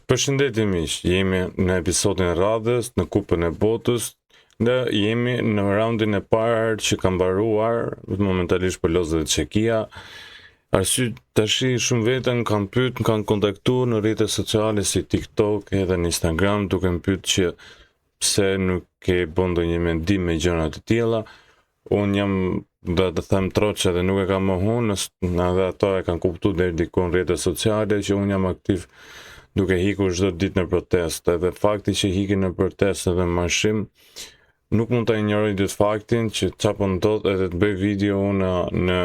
Përshëndetje miq, jemi në episodin e radhës, në Kupën e Botës, jemi në raundin e parë që ka mbaruar, momentalisht për Lozë dhe Çekia. Arsye tash shumë vetën kanë pyet, kanë kontaktuar në rrjetet sociale si TikTok edhe në Instagram, duke më pyet që pse nuk e bën ndonjë mendim me gjëra të tilla. Unë jam, do të them troçë dhe nuk e kam mohon, edhe ato e kanë kuptuar deri diku në rrjetet sociale që unë jam aktiv duke hikur çdo ditë në protestë, edhe fakti që hiki në protestë dhe marshim nuk mund ta injoroj ditë faktin që çfarë po ndodh edhe të bëj video në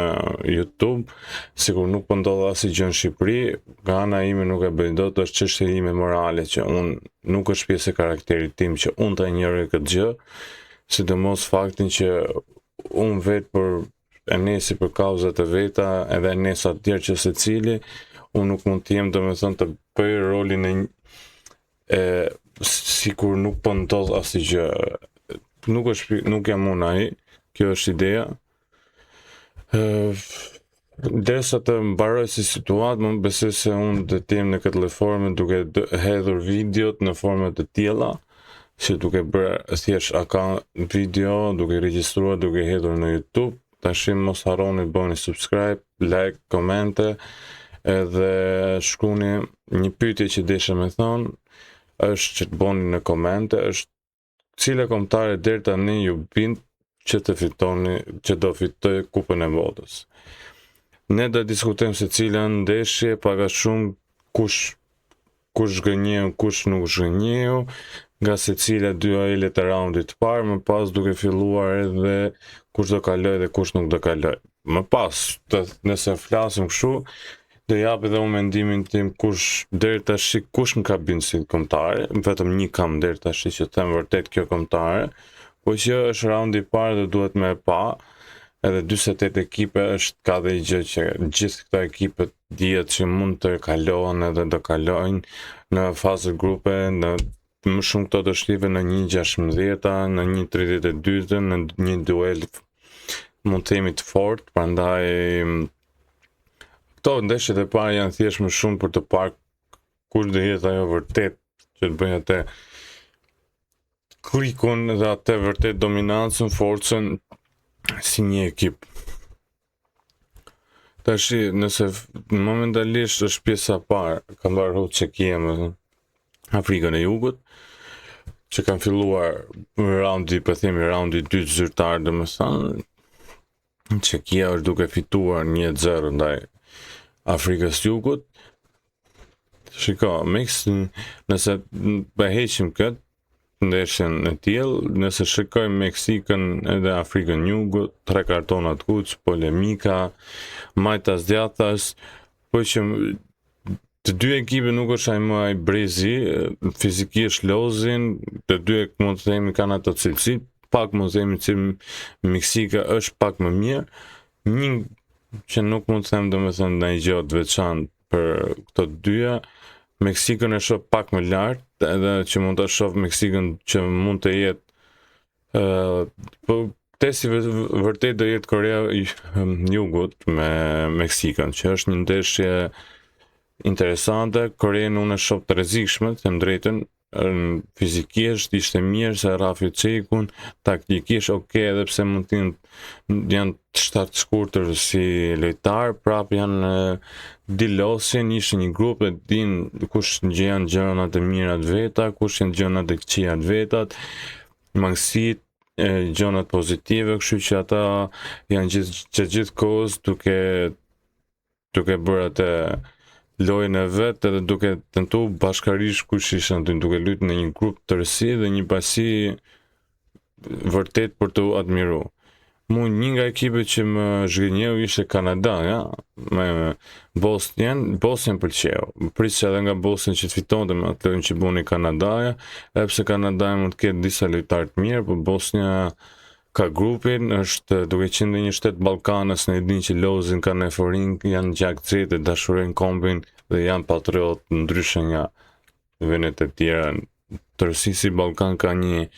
YouTube, sikur nuk po ndodh asnjë gjë në Shqipëri, nga ana ime nuk e bëj dot, është çështje ime morale që unë nuk është pjesë e karakterit tim që unë ta injoroj këtë gjë, sidomos faktin që unë vetë për e nesi për kauzat e veta edhe e nesa të tjerë që secili, unë nuk mund të jem domethënë të bëj rolin sikur nuk po ndodh asnjë gjë. Nuk jam unë ai, kjo është ideja. Derisa të mbaroj si situatë, më besoj se unë do të jem në këtë formë duke hedhur videot në forma të tilla, që duke bërë thjesht account video, duke regjistruar, duke hedhur në YouTube. Tash mos harroni bëni subscribe, like, komente, edhe shkruani një pyetje që desha me thonë, është që të bëni në komente, është cila kombëtare deri tani ju bind që të fitoni, që do fitoj Kupën e Botës. Ne do diskutojmë se cila ndeshje paga shumë kush zgënjeu, kush nuk zgënjeu, nga secila dy ajelet e raundit të parë, më pas duke filluar edhe kush do kaloj dhe kush nuk do kaloj. Më pas, nëse flasim kështu, do jap edhe unë mendimin tim deri tash kush më ka bind si kombëtare, vetëm një kam deri tash që them vërtet kjo kombëtare, po që është raundi i parë dhe duhet me pa, edhe 48 ekipe ka dhe gjë që gjithë këto ekipe dihet që mund të kalohen edhe do kalojnë në fazë grupe, në më shumë këto do shliven në 1/16, në 1/32, në një duel mund të themi të fortë, prandaj këto ndeshjet e para janë thjesht më shumë për të parë kush do jetë ajo vërtet që të bëjë atë klikun dhe atë vërtet dominancën, forcën si një ekip. Tash nëse momentalisht është pjesa e parë, ka mbaruar Çekia me Afrikën e Jugut, që kanë filluar raundi 2 zyrtar, domethënë Çekia është duke fituar 1-0 ndaj Afrikës Jugut. Shiko, nëse heqim këtë ndeshjen e tillë, nëse shikojmë Meksikën edhe Afrikën Jugut, 3 kartona të kuq, polemika, majtas djathtas, po që të dy ekipe nuk është ai brezi, fizikisht lozin, të dy mund të themi kanë ato cilësi, pak mund të themi që Meksika është pak më mirë, një që nuk mund të them domethënë ndonjë gjë të veçantë për këto dyja, Meksikën e shoh pak më lart, edhe që mund ta shoh Meksikën që mund të jetë po testi vërtet do jetë Korea e Jugut me Meksikën, që është një ndeshje interesante. Korenë unë e shoh të rrezikshme, them drejtën, fizikisht ishte mirë se Rafi Çekun, taktikisht edhe pse mund të janë shtatë shkurtër si lojtar, prap janë dilosin, ishte një grup e din kush gjen gjërat e mira të veta, kush janë gjërat e këqija të vetat, mangësit, gjërat pozitive, kështu që ata janë gjithkohës duke bërë atë lojën e vetë edhe duke tentuar bashkarisht kush ishin duke luajtur në një grup tërësi dhe një pasi vërtet për të admiruar. Një nga ekipet që më zhgënjeu ishte Kanada, ja, me Bosnien pëlqeu. Prisja edhe nga Bosnia që të fitonte me atë lojën që bëni Kanadaja, edhe pse Kanadaja mund të ketë disa lojtarë të mirë, por Bosnia ka grupin, është duke qenë një shtet Ballkanës, ne dinë që lozin kanë euforin, janë gjakxhete, dashurojnë kombin dhe janë patriot, ndryshe nga vendet e tjera. Tërësisht si Ballkan ka një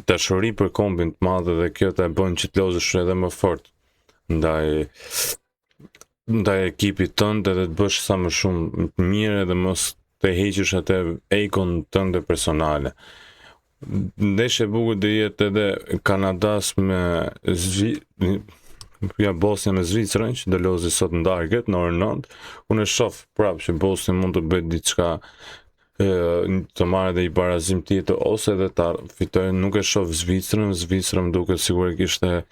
dashuri për kombin të madhe dhe kjo ta bën që të lozësh edhe më fort ndaj ndaj ekipit tënd edhe të bësh sa më shumë mirë edhe mos të heqësh atë ekon tënde personale. Ndeshje e bukur do jetë edhe Kanadas me Bosnia me Zvicrën që do lozi sot në darkët në orën 9. Unë e shoh prapë që Bosnia mund të bëjë diçka të marrë edhe i barazim tjetër ose edhe ta fitojë. Nuk e shoh Zvicrën duket sigurisht e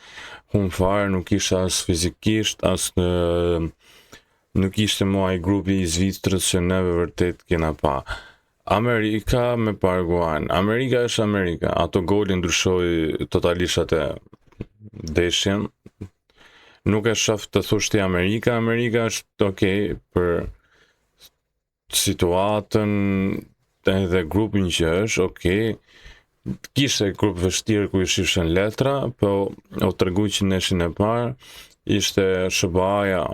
humbur fare, nuk ishte as fizikisht as nuk ishte më ai grupi i Zvicrës që neve vërtet kena pa. Amerika me Paraguayn. Amerika është Amerika. Ato golin ndryshoi totalisht atë ndeshjen. Nuk e shoh të thosh ti Amerika është okay për situatën edhe grupin që është, okay. Kishte grup vështirë ku ishin letra, po o tregoj që neshin e parë ishte SBA-ja,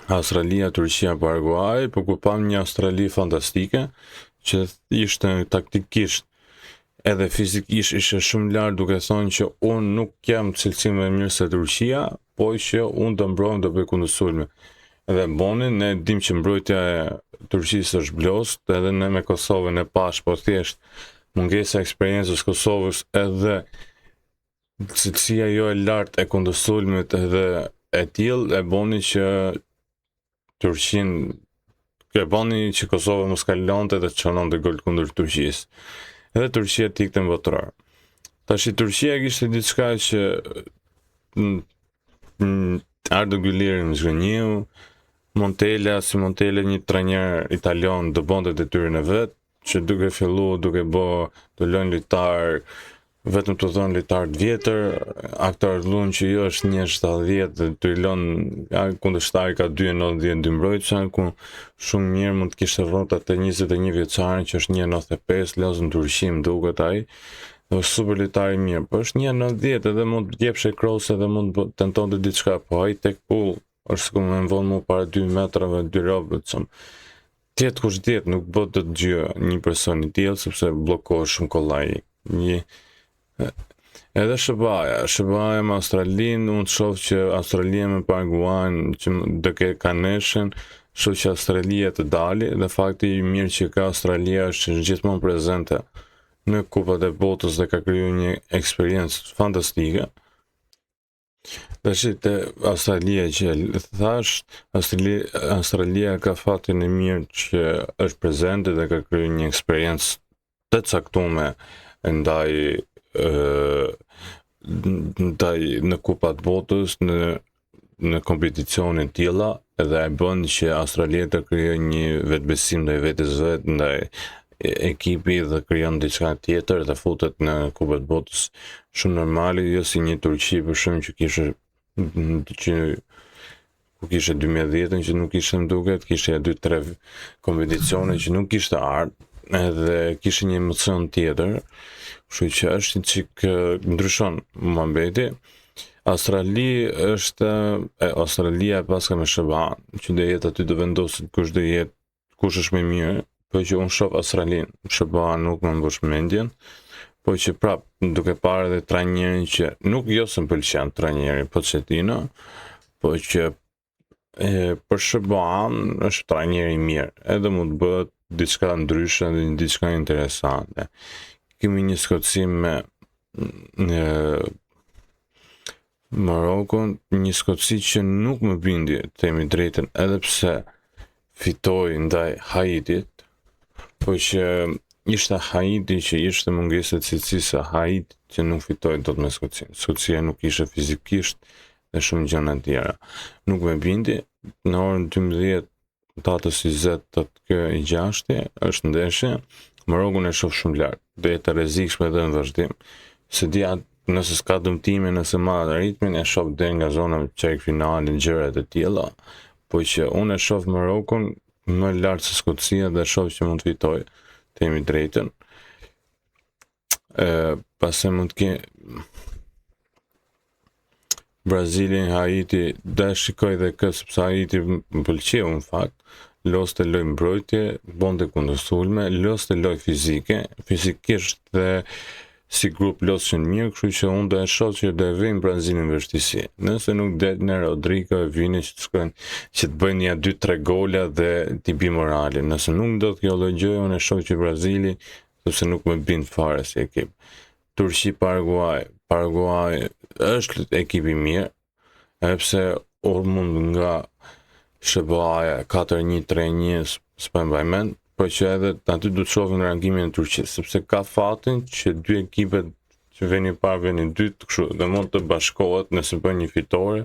Australia, Turqia, Paraguay, po ku pam një Australi fantastike që ishte taktikisht edhe fizikisht ishte shumë lart, duke thonë që unë nuk jam cilësi më mirë se Turqia, po që unë do mbrojmë do bëj kundërsulme. Edhe bonin, ne dim që mbrojtja e Turqisë është blost, edhe ne me Kosovën e pash, po thjesht mungesa e eksperiencës Kosovës edhe cilësia jo e lartë e kundërsulmit edhe e tillë e boni që Kosova mos kalonte dhe çononte gol kundër Turqisë. Edhe Turqia tikte në botror. Tash Turqia kishte diçka që Ardo Güleri më zgënjeu, Montella një trajner italian do bonte detyrën e vet, që duke filluar duke bë të lënë lojtar vetëm të dhënë lojtar të vjetër, aktor luan që jo është 1.70 të lën kundërshtari ka 2.90 dy mbrojtësa, ku shumë mirë mund të kishte rrota të 21 vjeçarin që është 1.95, lozën Turqi më duket ai. Është super lojtar i mirë, po është 1.90 edhe mund të jepshë cross edhe mund të tentonte diçka, po ai tek pull është sikur më vonë më para 2 metrave 2 robët, çon. Tjetë kush tjetë nuk bët të gjë një person i tillë sepse bllokohet shumë kollaj. Edhe SBA-ja me Australinë, unë shoh që Australia me Paraguayn që do ke kaneshën, shoh që Australia të dali dhe fakti i mirë që ka Australia është gjithmonë prezente në kupat e botës dhe ka krijuar një eksperiencë fantastike. Tash te Australia që thash, Australia ka fatin e mirë që është prezente dhe ka krijuar një eksperiencë të caktuar ndaj në kupat botës në kompeticione të tilla edhe e bën që Australia të krijojë një vetbesim ndaj vetes vet, ndaj ekipi dhe krijon diçka tjetër dhe futet në kupat botës shumë normale, jo si një Turqi për shembull që ku kishte 2010 që nuk ishte më duket, kishte 2-3 kompeticione që nuk kishte ardhur edhe kishte një emocion tjetër. Kështu që është një çik ndryshon muhabeti. Australia paska me SBA, që do jetë aty do vendoset kush është më mirë, po që unë shoh Australinë, SBA nuk më mbosh mendjen, po që prap duke parë edhe trajnerin që nuk jo se më pëlqen trajneri Pochettino, po që për SBA është trajner i mirë, edhe mund të bëhet diçka ndryshe dhe diçka interesante. Kemi një skocim me Marokon, një skoci që nuk më bindi, themi drejtën, edhe pse fitoi ndaj Haitit, po që ishte Haiti që ishte mungesa e cilësisë së Haitit që nuk fitoi dot me Skocinë. Skocia nuk ishte fizikisht dhe shumë gjëra tjera. Nuk më bindi, në orën 12 datës 20 të kjo i 6 është ndeshje, Marokun e shoh shumë lart. Do jetë rrezikshme edhe në vazhdim. Se dia nëse s'ka dëmtime, nëse marr ritmin e shoh deri nga zona çerkfinale, gjëra të tilla, po që unë e shoh Marokun më lart se Skocia dhe shoh që mund të fitojë, themi drejtën. Pastaj mund të kenë Brazilin, Haiti, dhe shikoj dhe sepse Haiti më pëlqeu në fakt, loste loj mbrojtje, bonte kundërsulme, loste loj fizike, fizikisht dhe si grup loshin mirë, kështu që unë do e shoh që do e vejnë Brazilin në vështirësi. Nëse nuk det në Rodrigo e Vini që të shkojnë që të bëjnë ja 2-3 gola dhe t'i bi moralin. Nëse nuk do të kjo lloj, unë e shoh që Brazili, sepse nuk më bind fare si ekip. Turqi Paraguay është ekip i mirë, edhe pse mund nga SBA 4-1-3-1 s'po mbaj mend, por që edhe aty du të shohim rankimin e Turqisë, sepse ka fatin që dy ekipet që veni parë, veni dytë, kështu dhe mund të bashkohet nëse bën një fitore,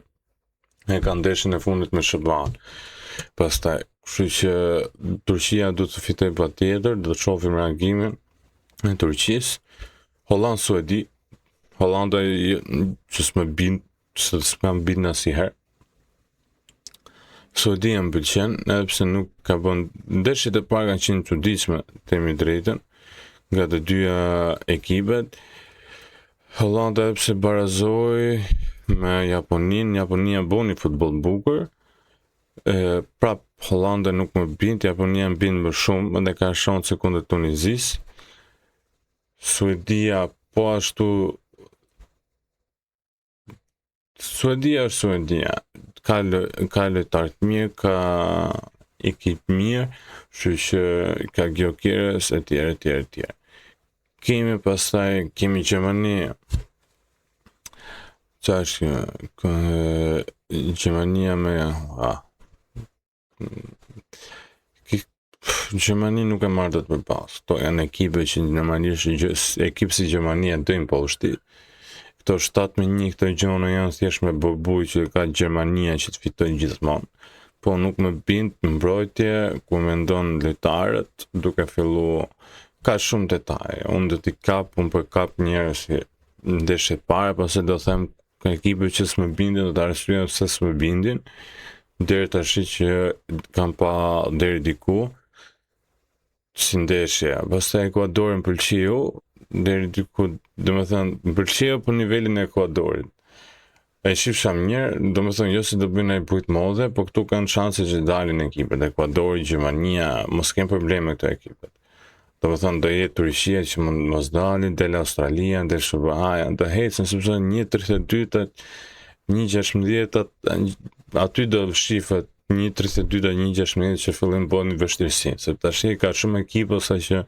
e kanë ndeshjen e fundit me SBA-n. Pastaj, kështu që Turqia duhet të fitojë patjetër, do të shohim rankimin e Turqisë. Holland-Suedi, Hollanda që s'më bind asnjëherë. Suedia më pëlqen, edhe pse nuk ka bën ndeshjet e para kanë qenë çuditshme, themi drejtën, nga të dyja ekipet. Hollanda edhe pse barazoi me Japoninë, Japonia bën futboll bukur. Prap Hollanda nuk më bind, Japonia më bind më shumë, edhe ka shanse kundër Tunizisë. Suedia po ashtu Suedia është Suedia, ka lojtar të mirë, ka ekip mirë, kështu që ka Gyökeres e tjerë. Kemi Gjermani. Çfarë është Gjermania me Gjermani nuk e marrë dot përpas. Kto janë ekipe që normalisht ekip si Gjermania dojnë poshti. Këto 7-1 këto gjona janë thjesht me bobuj që ka Gjermania që të fitojnë gjithmonë. Po nuk më bind mbrojtje ku mendon lojtarët duke filluar ka shumë detaje. Unë do t'i unë për kap njerëz si ndeshje para, pastaj do them ekipe që s'më bindin, do të arsyejmë pse s'më bindin. Deri tash që kam pa deri diku si ndeshje. Pastaj Ekuadorin pëlqiu deri diku, domethënë më pëlqeu për nivelin e Ekuadorit. E shifsha mirë, domethënë jo se do bëjnë ai bujt modhe, po këtu kanë shanse që dalin ekipet. Ekuadori, Gjermania, mos kenë probleme këto ekipet. Domethënë do jetë Turqia që mos dalin, del Australia, del SBA, do hecën sepse 1-32, 1-16 aty do shifet 1-32 1-16 që fillim bën vështirësi, sepse tash ka shumë ekipa sa që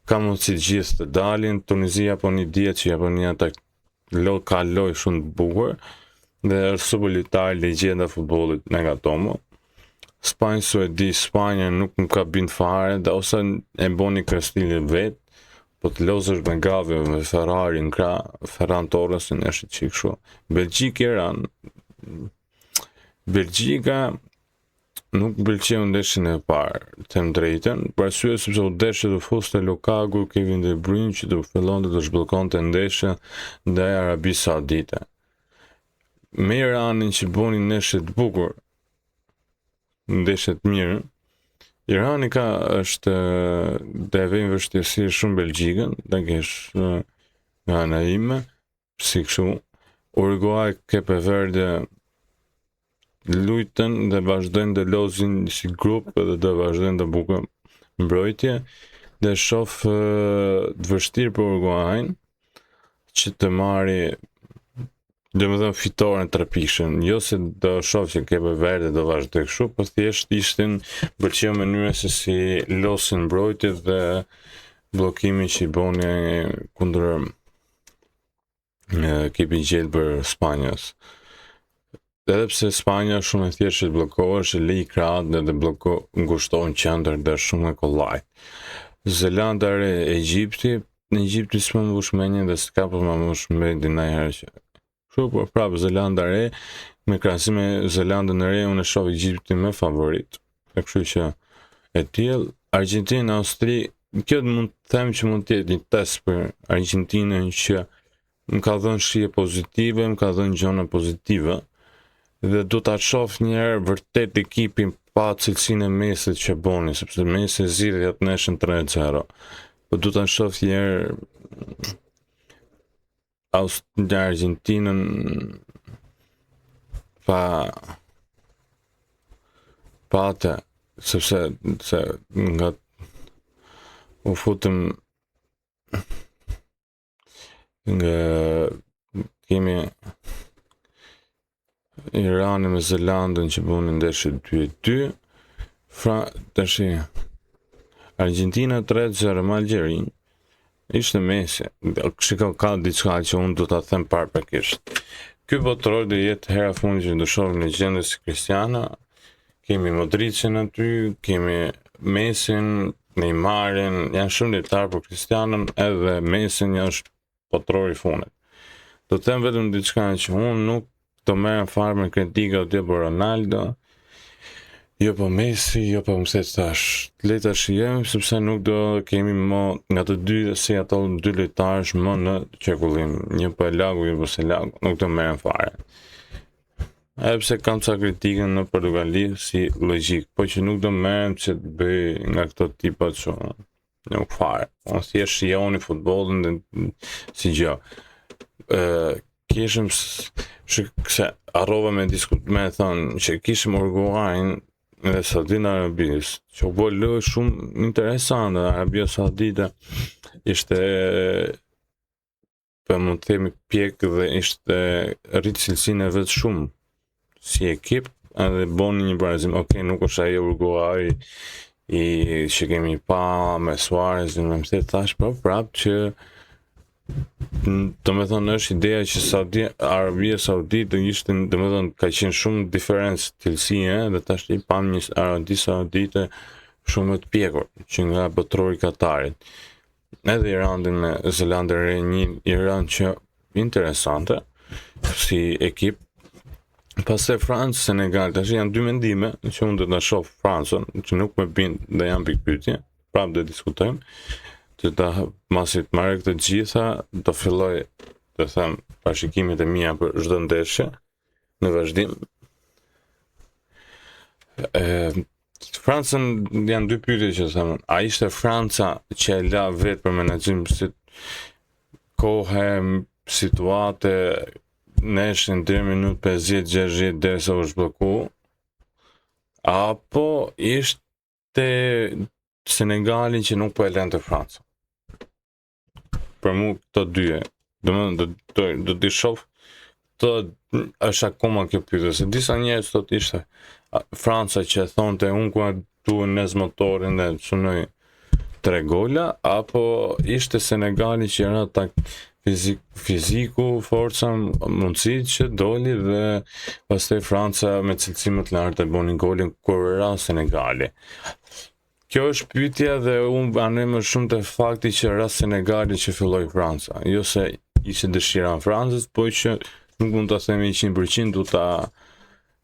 ka mundësi gjithë të dalin. Tunizia po një dihet që Japonia ka lojë shumë të bukur dhe është super lojtar, legjenda e futbollit Nagatomo. Spanjë, Suedi, Spanja nuk më ka bind fare, dhe ose e boni krestilin vet, po të lozësh me Gavi, me Ferrari në krah, Ferran Torresin është çik kështu. Belgjika nuk pëlqeu ndeshjen e parë, them drejtën, për arsye sepse u deshte të fuste Lukaku, Kevin De Bruyne që do fillonte të zhbllkonte ndeshjen ndaj Arabisë Saudite. Me Iranin që bënin ndeshje të bukur, ndeshje të mirë, Irani është dhe vjen vështirësi shumë Belgjikën, dhe kesh nga ana ime, si kështu. Uruguay, Cape Verde lujten dhe vazhdojnë të lozin si grup dhe të vazhdojnë të bukur mbrojtje, dhe shoh të vështirë për Uruguayn që të marri domethënë fitoren trepikshën. Jo se do shoh që Cape Verde do vazhdoj kështu, por thjesht pëlqeu mënyra se si losin mbrojtje dhe bllokimin që i bëni kundër ekipit gjelbër Spanjës. Edhe pse Spanja shumë e thjeshtë që bllokohesh, e lej krahët dhe ngushton qendër dhe shumë e kollajt. Zelanda e Re, Egjipti, në Egjipti s'më mbush mendjen dhe s'ka për më mbush mendjen ndonjëherë që. Kështu po prapë Zelanda e Re, me krahasim me Zelandën e Re, unë e shoh Egjiptin më favorit. Kështu që e tillë Argjentinë, Austri, kjo mund të them që mund të jetë një test për Argjentinën që më ka dhënë shije pozitive, më ka dhënë gjëra pozitive. Dhe do ta shoh një herë vërtet ekipin pa cilësinë e Mesit që boni, sepse Mesi zgjidhi atë neshën 3-0. Po do ta shoh një herë Argjentinën pa atë, sepse nga u futëm kemi Iranin me Zelandën që bënë ndeshje 2-2. Tash Argentina 3-0 me Algjerin. Ishte Messi. Shikoj ka diçka që unë do ta them paraprakisht. Ky botëror do jetë hera fundi që do shohim legjende si Cristiano. Kemi Modricin aty, kemi Messin, Neymarin, janë shumë lojtarë, por Cristianon edhe Messin është botërori i fundit. Do të them vetëm diçka që unë nuk do merrem fare me kritika aty për Ronaldo. Jo po Messi, jo po mëse tash. Le ta shijojmë sepse nuk do kemi më nga të dy si ato dy lojtarësh më në qarkullim. Një po Lagu, një po Selagu, nuk do merrem fare. Edhe pse kam ca kritikën në Portugali si logjik, po që nuk do merrem që të bëj nga këto tipa që nuk fare. Unë thjesht shijoni futbollin dhe si gjë. Kishim se arrova me thonë që kishim Uruguayin dhe Saudin Arabis, që u bë lojë shumë interesante. Arabia Saudite ishte, për mund të themi, pjek dhe ishte rritë cilësinë e vetë shumë si ekip, edhe boni një barazim. Okej, nuk është ai Uruguay i që kemi pa me Suarez në më thënë tash, po prapë që do me thonë është ideja që Arabia Saudite ishte, do me thonë, ka qenë shumë diferencë cilësie dhe tash i pam një Arabia Saudite shumë të pjekur që nga botërori Katarit. Edhe Iranin me Zelandën e Re, një Iran që interesante si ekip. Pastaj Francë, Senegal, tash janë dy mendime që unë do ta shoh Francën, që nuk më bind dhe janë pikë pyetje, prapë do diskutojmë. Që ta masit marrë këtë gjitha, do filloj të them parashikimet e mia për çdo ndeshje në vazhdim. Francën janë dy pyetje që them. A ishte Franca që e la vetë për menaxhim si kohë, situate, neshin deri minutë 50-60 derisa u zhblloku? Apo ishte Senegali që nuk po e lente Francën? Për mu këto dyje, do t'i shoh, këto është akoma kjo pyetje, se disa njerëz thotë ishte Franca që thonte unë ku duhen nes motorin dhe sunoi 3 gola, apo ishte Senegali që era tak fiziku, forca, mundësitë që doli dhe pastaj Franca me cilësi më të lartë e boni golin kur ra Senegali. Kjo është pyetja dhe unë banoj më shumë të fakti që rast Senegali që filloi Franca. Jo se ishte dëshira e Francës, po që nuk mund ta themi 100%, du ta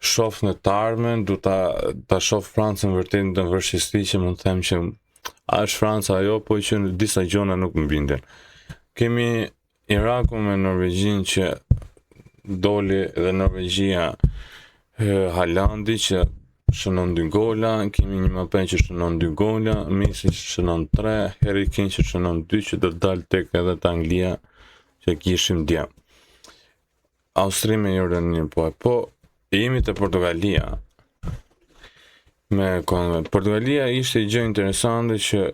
shoh në të ardhmen, du ta shoh Francën vërtet në vërtetësi që mund të them që a është Franca ajo, po që disa gjëra nuk më bindin. Kemi Irakun me Norvegjin që doli dhe Norvegjia Halandi që shënon 2 gola, kemi një Mbappé që shënon 2 gola, Messi që shënon 3, Harry Kane që shënon 2, që do dalë tek edhe të Anglia që kishim dje. Austri me Jordaninë po jemi te Portugalia. Portugalia ishte gjë interesante që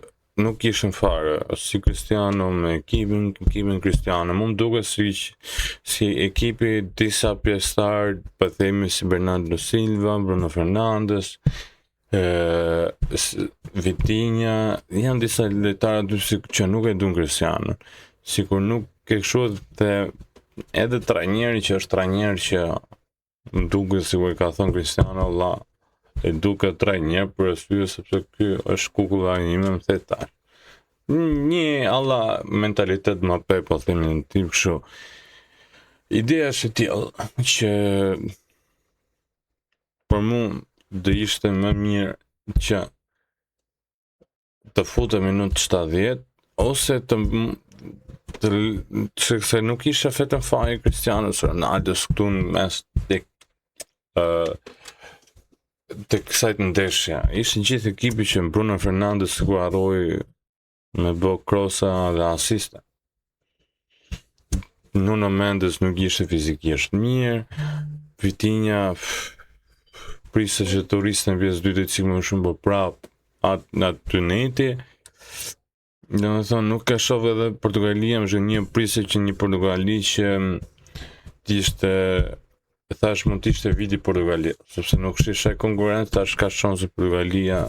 nuk ishin fare, si Cristiano me ekipin Cristiano. Më duket si ekipi disa pjesëtar, po themi si Bernardo Silva, Bruno Fernandes, Vitinha, janë disa lojtarë që nuk e duan Cristiano. Sikur nuk ke kështu edhe trajneri që është trajner që më duket sikur ka thënë Cristiano Allah. E duke trajner për arsye sepse ky është kukulla ime, më the tash. Një alla mentalitet më pe, po themi në tip kështu. Ideja është e tillë që për mua do ishte më mirë që të futem minutë 70 ose se nuk isha vetëm fare Cristiano Ronaldo këtu në mes të kësaj ndeshja. Ishte gjithë ekipi që Bruno Fernandes ku harroi me bë krosa dhe asiste. Nuno Mendes nuk ishte fizikisht mirë, Vitinha priste që turiste në pjesë dytë më shumë, po prap atë tuneti. Domethënë nuk e shoh edhe Portugalia, më një prisje që një Portugali që t'ishte thash mund t'ishte viti Portugalia, sepse nuk shihej konkurrencë, tash ka shanse Portugalia.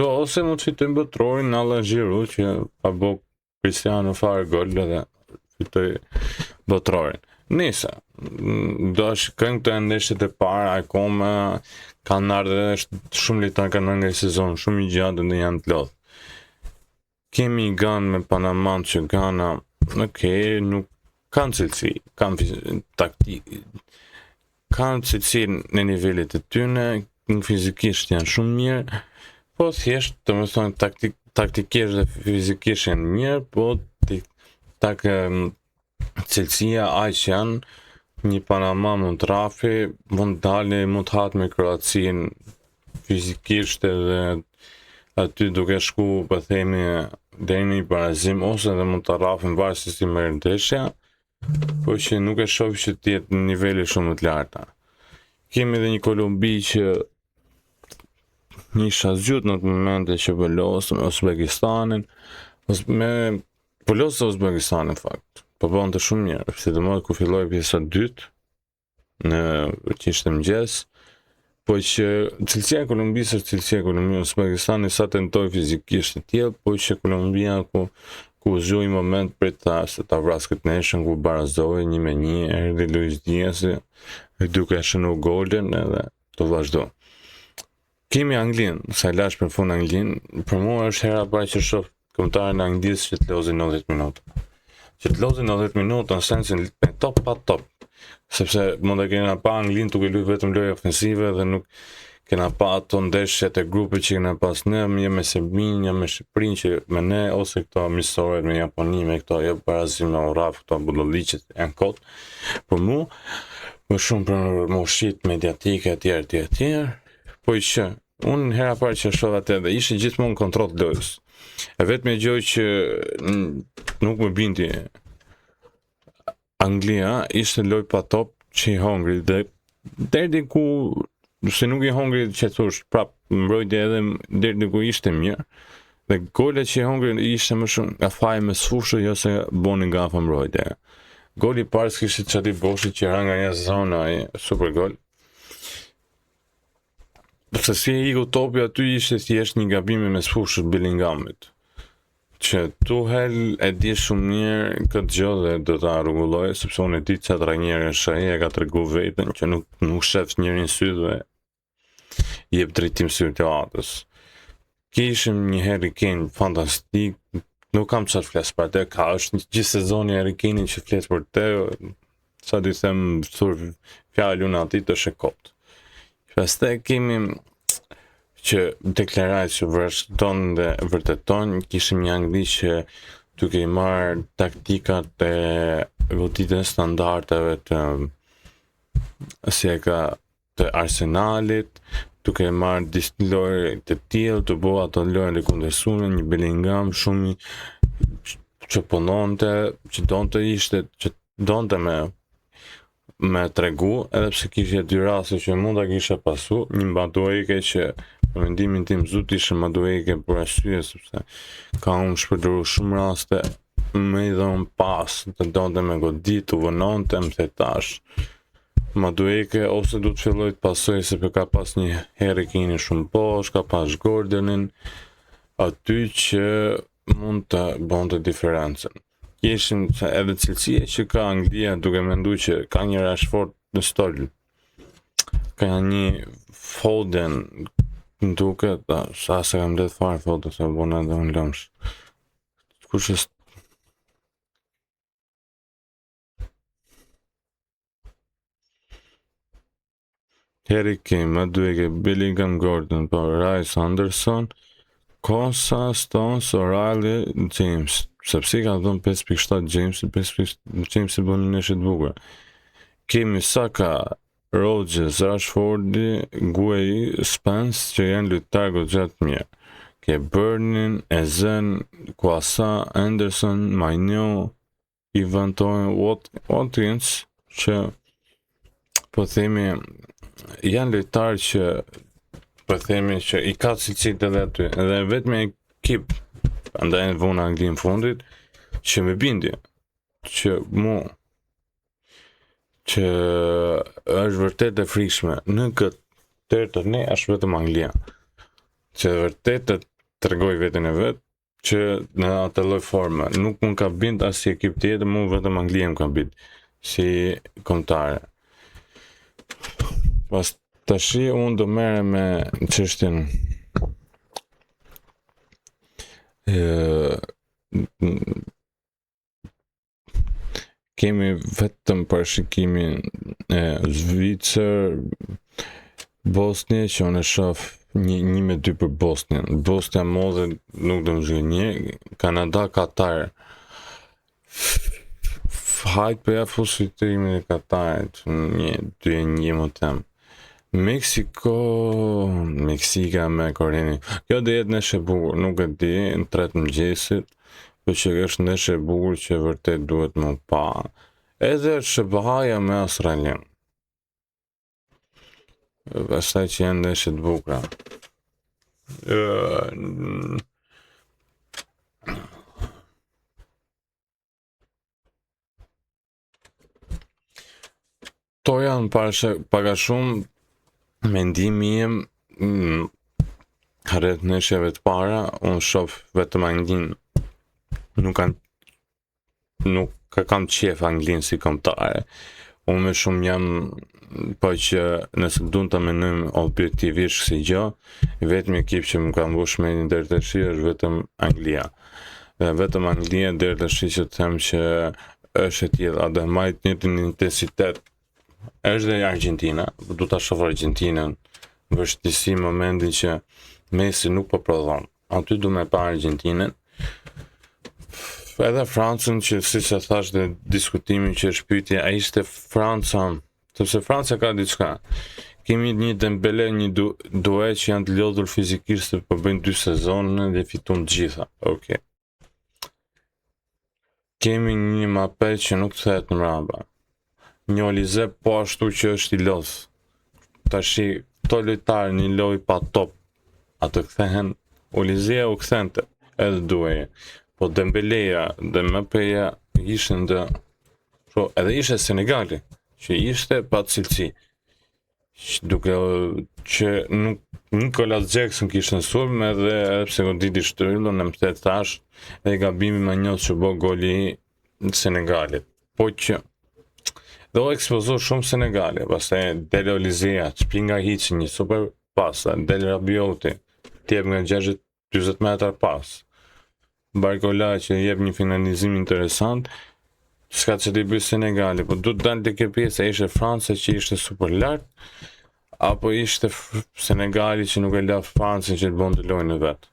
Ose mund të fitojnë botrorin në Alan Giroud që pa bo Cristiano fare gol dhe fitoi botrorin. Nisa, do shkojmë këto ndeshjet e para, akoma kanë ardhur shumë lojtarë kanë nga sezon shumë i gjatë dhe janë të lodhë. Kemi Ghana me Panama që Ghana, nuk kanë cilësi, kanë taktikë, kanë cilësi në nivelet e tyre, fizikisht janë shumë mirë, po thjesht, domethënë taktikisht dhe fizikisht janë mirë, po cilësia aq që janë një Panama mund të rafi, mund dalë, mund të hatë me Kroacin fizikisht edhe aty duke shku, po themi, deri në një barazim ose edhe mund të rafin varësisht si merr ndeshja, po që nuk e shoh që të jetë në nivele shumë të larta. Kemi edhe një Kolumbi që një shazgjut në të momente që pëllosë me Uzbekistanin, pëllosë Uzbekistanin fakt, po bënë të shumë mirë, si të mëdë ku filloj pjesa 2, që ishte mëngjes, po që cilësia e Kolumbisë është cilësia e Kolumbisë, Uzbekistani sa tentoj fizikisht të tjelë, po që Kolumbia ku zhoj moment për ta vras këtë neshën, ku barazoj 1-1, erdhi Luis Diaz, duke shënu golden edhe të vazhdo. Kemi Anglin, sa lash për fund Anglin, për mua është hera parë që shoh kombëtarën e Anglisë që të lozin 90 minuta. Që të lozin 90 minuta në sensin me top pa top. Sepse mund të kena pa Anglin duke luajtur vetëm lojë ofensive dhe nuk kena pa ato ndeshjet e grupit që kena pas ne, me Serbinë, me Shqipërinë që me ne ose këto miqësorët me Japoni, me këto jo barazim me Uraf, këto budolliqet janë kot. Për mua, më shumë për moshit mediatike etj. Po që unë hera parë që shoh atë dhe ishte gjithmonë kontroll të lojës. E vetme gjë që nuk më bindi Anglia ishte lojë pa top që i hongri dhe deri ku se nuk i hongri që thosh prap mbrojtje edhe deri ku ishte mirë. Dhe golet që i hongri ishte më shumë nga faji me sfushë jo se boni gafa mbrojtje. Goli i parë kishte çati boshi që ra nga një zonë ai super gol. Se si e iku topi aty ishte thjesht një gabim me sfushët Bellinghamit. Që Tuchel e di shumë mirë këtë gjë dhe do ta rregullojë sepse unë e di çfarë trajnerë është ai, e ka tregu veten që nuk shef njërin sy dhe jep drejtim situatës. Kishim një Harry Kane fantastik, nuk kam çfarë flas për atë, ka është gjithë sezoni Harry Kane që flet për të, sa di them thur fjalën aty të shekot. Pastaj kemi që deklaraj që vërteton, kishim një Angli që duke i marrë taktikat e goditjes standardeve të si e ka të Arsenalit, duke i marrë disa lojë të tillë, të bëu ato lojë të kundërshtuara, një Bellingham shumë që punonte, që donte me tregu, edhe pse kishte dy raste që mund ta kisha pasu, një Madueke që për mendimin tim zot ishte Madueke për arsye sepse ka shpërdoru shumë raste me i dhon pas, të donte me godit, u vononte më tash. Madueke ose du të filloj të pasoj se ka pas një Harry Kane shumë poshtë, ka pas Gordonin aty që mund të bënte diferencën. Kishim edhe cilësia që ka Anglia duke menduar që ka një Rashford në stol. Ka një Foden duket, sa se kam let fare Foden se bona dhe unë lëmsh. Kush është Harry Kane, Madueke, Bellingham, Gordon, Rice, Anderson, Konsa, Stones, O'Reilly, James. Sepse ka dhënë 5.7 James i bën në neshë të bukur. Kemi Saka, Rodgers, Rashfordi, Gueye, Spence që janë lojtarë goxha të mirë. Ke Burnin, Ezen, Kwasa, Anderson, Maignan, Ivan Toney, Watkins që po themi janë lojtarë që po themi që i ka cilësitë edhe aty. Edhe vetëm ekip andaj në vonë Anglinë fundit, që me bindje, që që është vërtet e frikshme në këtë tërë të ne është vetëm Anglia, që vërtet të tregoj veten e vet, që në atë lloj forme nuk mund ka bind as si ekip tjetër, mu vetëm Anglia më ka bind si kombëtare. Pas tashi unë do merrem me çështjen kemi vetëm parashikimin e Zvicër, Bosnjë, që unë e shoh 1-2 për Bosnjën. Bosnja modhe nuk do më zhjë një, Kanada, Katar. Hajt për ja fushitimin e Katarit, 1-2-1 më tem. Meksika me Koreni. Kjo dhe jetë neshe bukur, nuk e di, në 3 mëngjesit, për që është neshe bukur që vërtet duhet më pa. Edhe Shëbahaja me Australian. Pastaj që janë neshe të bukura. To janë paga shumë mendimi im rreth neshjeve të para, unë shoh vetëm Anglinë. Nuk kam qef Anglinë si kombëtare. Unë më shumë jam po që nëse duan ta mendojmë objektivisht si gjë, vetëm ekip që më ka mbush mendin deri tash është vetëm Anglia. Dhe vetëm Anglia deri tash që them që është e tillë, a do majt një intensitet. Është dhe Argentina, du ta shoh Argentinën në vështirësi momentin që Messi nuk po prodhon. Aty du me pa Argentinën. Edhe Francën, që siç e thash në diskutimin që është pyetja, a ishte Franca, sepse Franca ka diçka. Kemi një Dembele, një Doué që janë të lodhur fizikisht, po bëjnë 2 sezone dhe fitojnë të gjitha. Okej. Kemi një Mbappé që nuk kthehet në mbrapa. Një Olize po ashtu që është i lodh. Tashi këto lojtarë një lojë pa top, atë kthehen, Olizea u kthente, edhe Doué. Po Dembeleja dhe Mbappéja ishin edhe ishte Senegali, që ishte pa cilësi. Duke që nuk Nicolas Jackson kishte në sulm edhe pse goditi shtryllo në mbështet thash, edhe gabimi më njëjtë që bë goli në Senegalit. Po që dhe u ekspozoi shumë Senegali, pastaj Del Olizea, çpinga hiç një super pas, Del Rabioti, tjep nga 40 metra pas. Barcola që jep një finalizim interesant, s'ka që t'i bëj Senegali, po du të dalë të kjo pjesë, ishte Franca që ishte super lart, apo ishte Senegali që nuk e la Francën që të bënd të lojnë në vetë.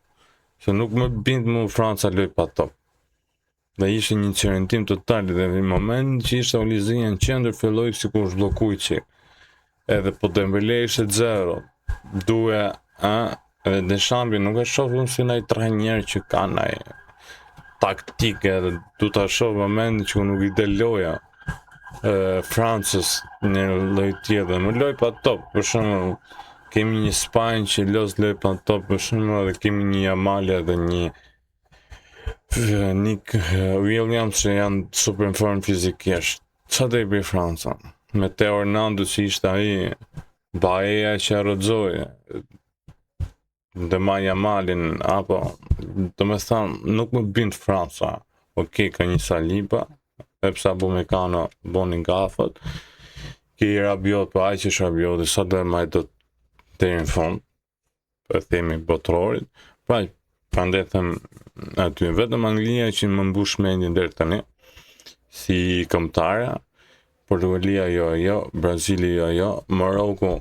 Se nuk më bind mu Franca loj pa top. Dhe ishte një qërëntim total, dhe në moment që ishte Olizia në qendër, filloj si kur zblokuj që. Edhe po Dembele ishte 0, duhe, edhe Deschamps nuk e shoh si naj trajner që ka naj taktike, edhe du ta shoh moment që nuk i del loja Francës në loj tjetër, më loj pa top, për shembull kemi një Spanjë që los loj pa top, për shembull edhe kemi një Yamal edhe një Nick Williams që janë super në formë fizikisht. Qa do i bëj Franca? Me Teo Hernandez që ishte ai, Baea që arrodzoi, dhe ma Yamalin, apo do me thënë, nuk më bind Franca. Okej, ka një Saliba, epsa Upamecano boni gafët, ki Rabiot, po ai që është Rabiot, sa do e majt do të në fund, për themi botrorit, pra prandaj them aty vetëm Anglia që më mbush mendjen deri tani, si kombëtare, Portugalia jo, Brazili jo, Maroko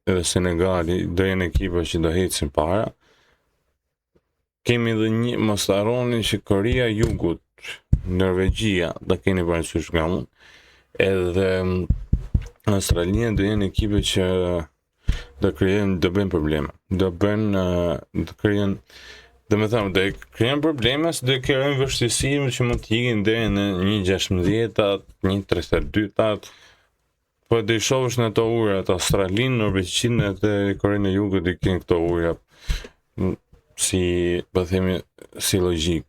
edhe Senegali do jenë ekipa që do hecin para. Kemi edhe një, mos harroni që Korea e Jugut, Norvegjia, do keni parasysh nga unë, edhe Australia do jenë ekipe që do bëjnë probleme. Do krijojnë, do me thëmë, do krijojnë probleme, se do krijojnë vështirësi që mund të ikin deri në 1.16, 1.32, po do i shohësh në ato ujërat, Australinë, Norvegjinë edhe Korenë e Jugut i kanë këto ujëra. si, po themi, si logjik.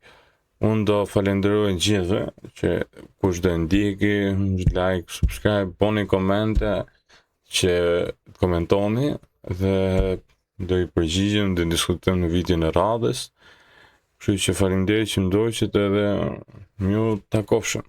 Unë do falenderoj gjithëve që kush do ndjeki, like, subscribe, boni komente, që komentoni dhe do i përgjigjem dhe diskutojmë në videon e radhës. Kështu që faleminderit që më ndoqët edhe miu takofshëm.